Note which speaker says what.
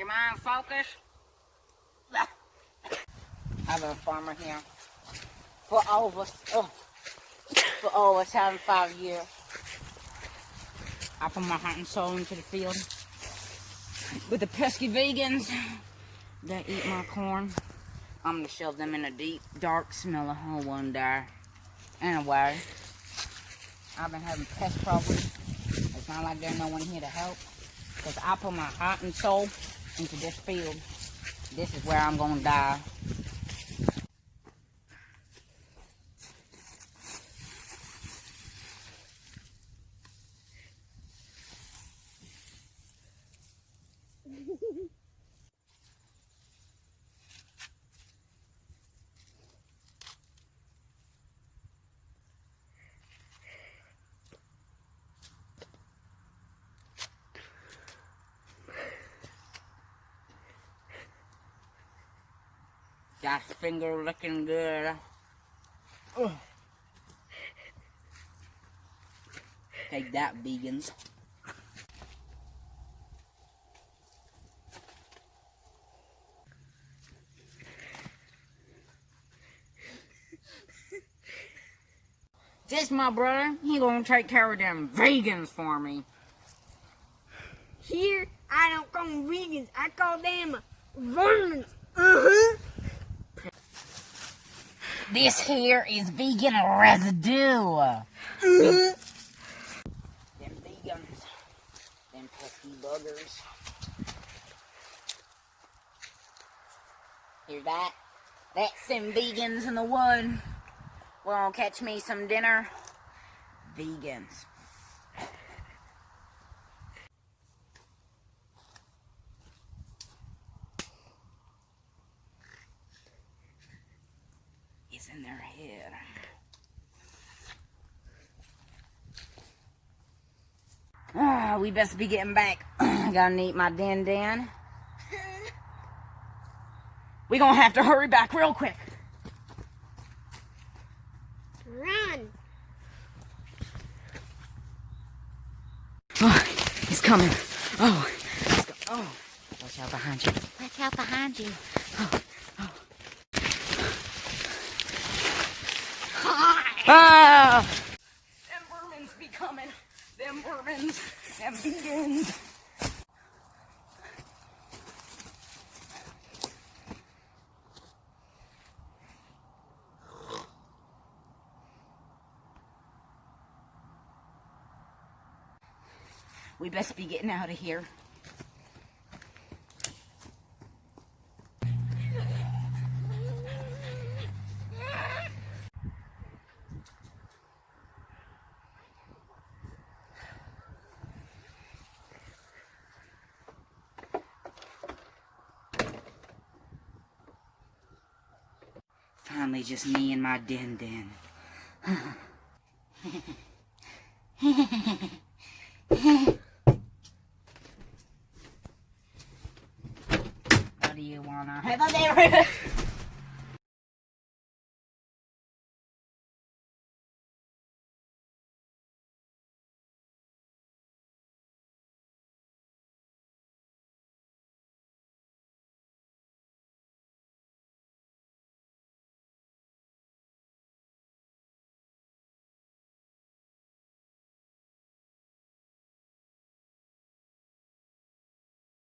Speaker 1: Your mind focus. I've been a farmer here for over 75 years. I put my heart and soul into the field. With the pesky vegans that eat my corn, I'm gonna shove them in a deep, dark, smelly hole one day. Anyway, I've been having pest problems. It's not like there's no one here to help. Because I put my heart and soul into this field. This is where I'm gonna die. Got his finger looking good. Ugh. Take that, vegans. This my brother. He gonna take care of them vegans for me.
Speaker 2: Here, I don't call them vegans. I call them vermins.
Speaker 1: This here is vegan residue. Them vegans. Them pesky buggers. Hear that? That's them vegans in the wood. Wanna catch me some dinner? Vegans. It's in their head. We best be getting back. Gotta eat my din. We gonna have to hurry back real quick.
Speaker 2: Run.
Speaker 1: Oh, he's coming. Oh, let's go. Oh, watch out behind you. Watch out behind you. Ah! Them vermins be coming. Them vermins. Them vegans. We best be getting out of here. Finally, just me and my din. What do you wanna have a there?